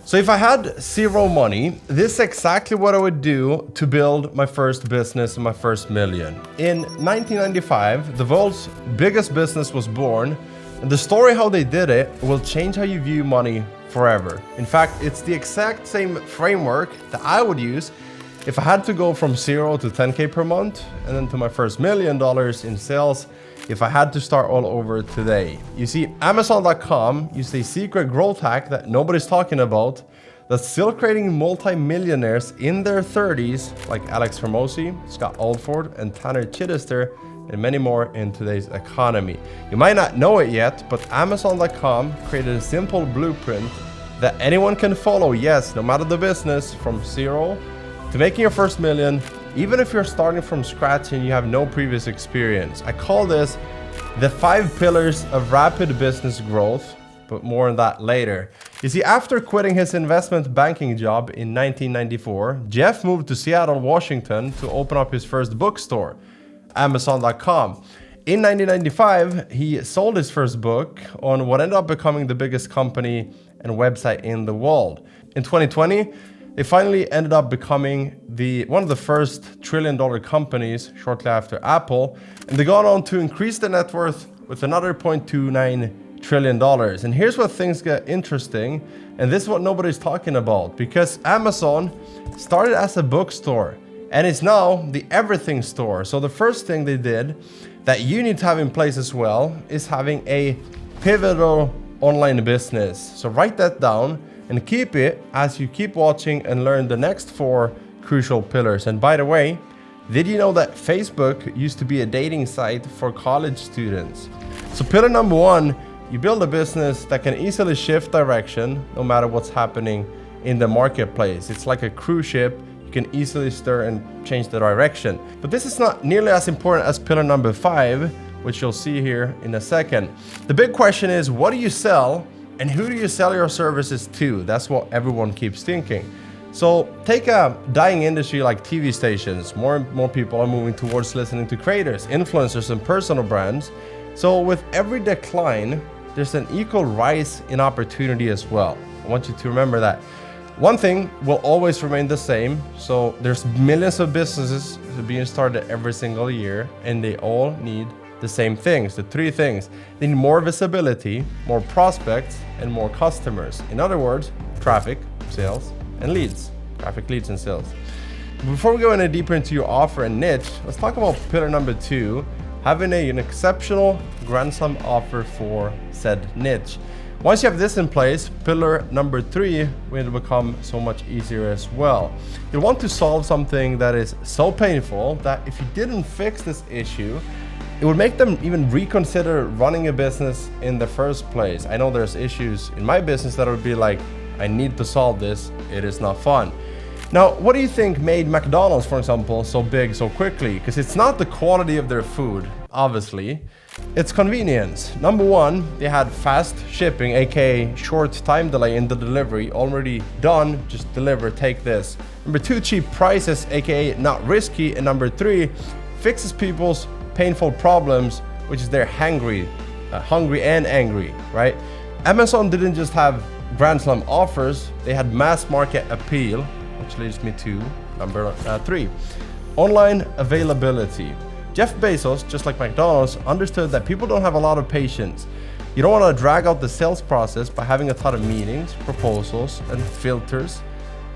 So if I had zero money, this is exactly what I would do to build my first business and my first million. In 1995, the world's biggest business was born, and the story how they did it will change how you view money forever. In fact, it's the exact same framework that I would use if I had to go from 0 to 10K per month and then to my first $1 million in sales if I had to start all over today. You see, Amazon.com used a secret growth hack that nobody's talking about that's still creating multi-millionaires in their 30s like Alex Hormozi, Scott Oldford, and Tanner Chittister, and many more in today's economy. You might not know it yet, but Amazon.com created a simple blueprint that anyone can follow, yes, no matter the business, from 0 to making your first million, even if you're starting from scratch and you have no previous experience. I call this the 5 pillars of rapid business growth, but more on that later. You see, after quitting his investment banking job in 1994, Jeff moved to Seattle, Washington to open up his first bookstore, Amazon.com. In 1995, he sold his first book on what ended up becoming the biggest company and website in the world. In 2020, they finally ended up becoming one of the first trillion-dollar companies shortly after Apple, and they got on to increase their net worth with another $0.29 trillion. And here's where things get interesting, and this is what nobody's talking about, because Amazon started as a bookstore and is now the everything store. So the first thing they did that you need to have in place as well is having a pivotal online business. So write that down and keep it as you keep watching and learn the next 4 crucial pillars. And by the way, did you know that Facebook used to be a dating site for college students? So pillar number 1, you build a business that can easily shift direction no matter what's happening in the marketplace. It's like a cruise ship. You can easily stir and change the direction. But this is not nearly as important as pillar number 5, which you'll see here in a second. The big question is, what do you sell? And who do you sell your services to? That's what everyone keeps thinking. So take a dying industry like TV stations. More and more people are moving towards listening to creators, influencers, and personal brands. So with every decline, there's an equal rise in opportunity as well. I want you to remember that. One thing will always remain the same. So there's millions of businesses being started every single year, and they all need the same things, the 3 things. They need more visibility, more prospects, and more customers. In other words, traffic, sales, and leads. Traffic, leads, and sales. Before we go any deeper into your offer and niche, let's talk about pillar number 2, having an exceptional grand slam offer for said niche. Once you have this in place, pillar number 3 will become so much easier as well. You'll want to solve something that is so painful that if you didn't fix this issue, it would make them even reconsider running a business in the first place. I know there's issues in my business that would be like, I need to solve this, it is not fun. Now, what do you think made McDonald's, for example, so big so quickly? Because it's not the quality of their food, obviously. It's convenience. Number 1, they had fast shipping, aka short time delay in the delivery, already done, just deliver, take this. Number 2, cheap prices, aka not risky. And number 3, fixes people's painful problems, which is they're hungry and angry, right? Amazon didn't just have grand slam offers, they had mass market appeal, which leads me to number 3, online availability. Jeff Bezos, just like McDonald's, understood that people don't have a lot of patience. You don't want to drag out the sales process by having a ton of meetings, proposals, and filters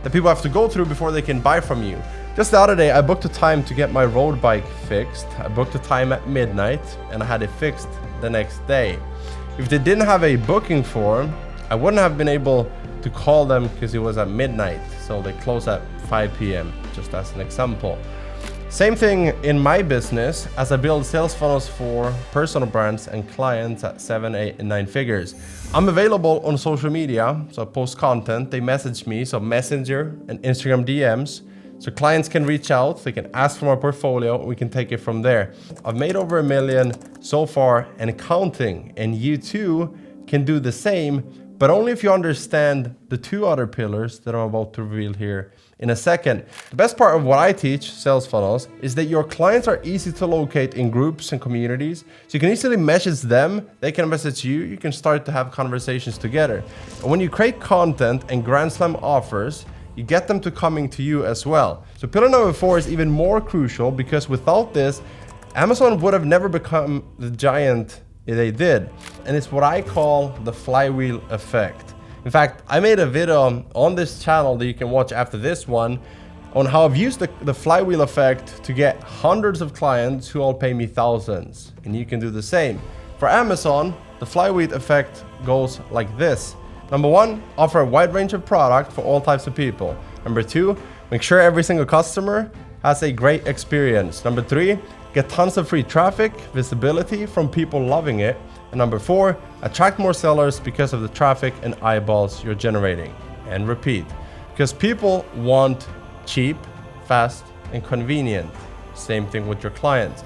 that people have to go through before they can buy from you. Just the other day, I booked a time to get my road bike fixed. I booked a time at midnight, and I had it fixed the next day. If they didn't have a booking form, I wouldn't have been able to call them because it was at midnight. So they close at 5 p.m., just as an example. Same thing in my business as I build sales funnels for personal brands and clients at 7, 8, and 9 figures. I'm available on social media, so I post content, they message me, so Messenger and Instagram DMs. So clients can reach out, they can ask for my portfolio, we can take it from there. I've made over $1 million so far and counting, and you too can do the same, but only if you understand the two other pillars that I'm about to reveal here in a second. The best part of what I teach, sales funnels, is that your clients are easy to locate in groups and communities. So you can easily message them, they can message you, you can start to have conversations together. And when you create content and Grand Slam offers, you get them to coming to you as well. So pillar number 4 is even more crucial because without this, Amazon would have never become the giant they did. And it's what I call the flywheel effect. In fact, I made a video on this channel that you can watch after this one on how I've used the flywheel effect to get hundreds of clients who all pay me thousands. And you can do the same. For Amazon, the flywheel effect goes like this. Number 1, offer a wide range of product for all types of people. Number 2, make sure every single customer has a great experience. Number 3, get tons of free traffic, visibility from people loving it. And number 4, attract more sellers because of the traffic and eyeballs you're generating. And repeat, because people want cheap, fast, and convenient. Same thing with your clients.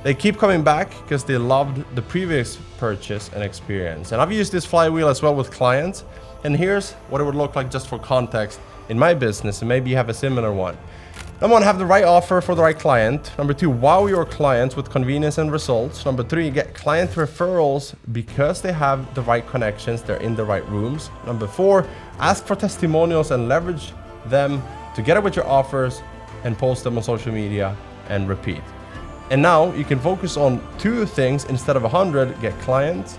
They keep coming back because they loved the previous purchase and experience. And I've used this flywheel as well with clients. And here's what it would look like just for context in my business, and maybe you have a similar one. Number 1, have the right offer for the right client. Number 2, wow your clients with convenience and results. Number 3, get client referrals because they have the right connections, they're in the right rooms. Number 4, ask for testimonials and leverage them together with your offers and post them on social media and repeat. And now you can focus on 2 things instead of 100, get clients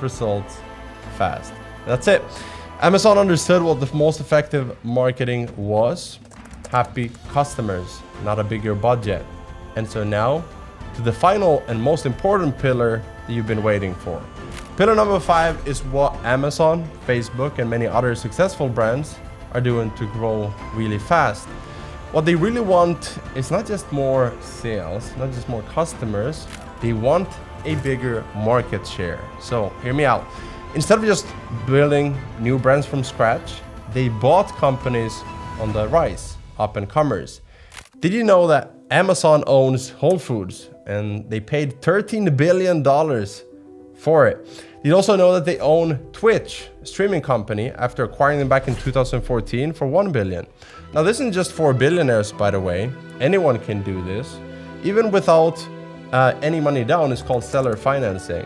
results fast. That's it. Amazon understood what the most effective marketing was. Happy customers, not a bigger budget. And so now to the final and most important pillar that you've been waiting for. Pillar number 5 is what Amazon, Facebook, and many other successful brands are doing to grow really fast. What they really want is not just more sales, not just more customers, they want a bigger market share. So hear me out. Instead of just building new brands from scratch, they bought companies on the rise, up and comers. Did you know that Amazon owns Whole Foods and they paid $13 billion for it? Did you also know that they own Twitch, a streaming company, after acquiring them back in 2014 for $1 billion? Now this isn't just for billionaires, by the way. Anyone can do this. Even without any money down, it's called seller financing.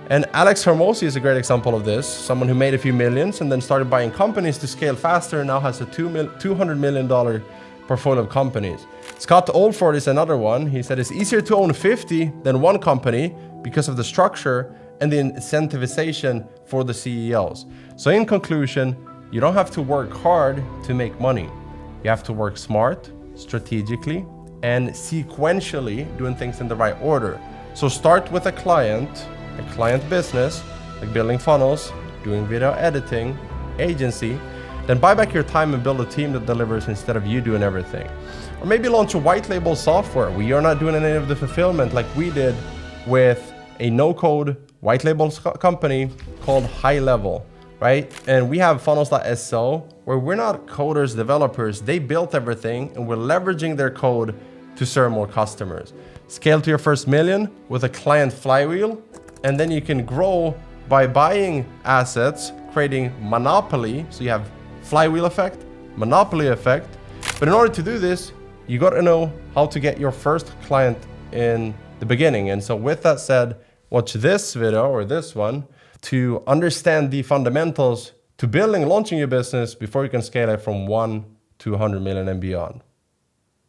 And Alex Hormozi is a great example of this. Someone who made a few millions and then started buying companies to scale faster and now has a $200 million portfolio of companies. Scott Oldford is another one. He said it's easier to own 50 than one company because of the structure and the incentivization for the CEOs. So in conclusion, you don't have to work hard to make money. You have to work smart, strategically, and sequentially, doing things in the right order. So start with a client business, like building funnels, doing video editing, agency, then buy back your time and build a team that delivers instead of you doing everything. Or maybe launch a white label software where you're not doing any of the fulfillment like we did with a no-code white label company called High Level, right? And we have funnels.so where we're not coders, developers. They built everything and we're leveraging their code to serve more customers. Scale to your first million with a client flywheel, and then you can grow by buying assets, creating monopoly. So you have flywheel effect, monopoly effect. But in order to do this, you got to know how to get your first client in the beginning. And so with that said, watch this video or this one to understand the fundamentals to building and launching your business before you can scale it from 1 to 100 million and beyond.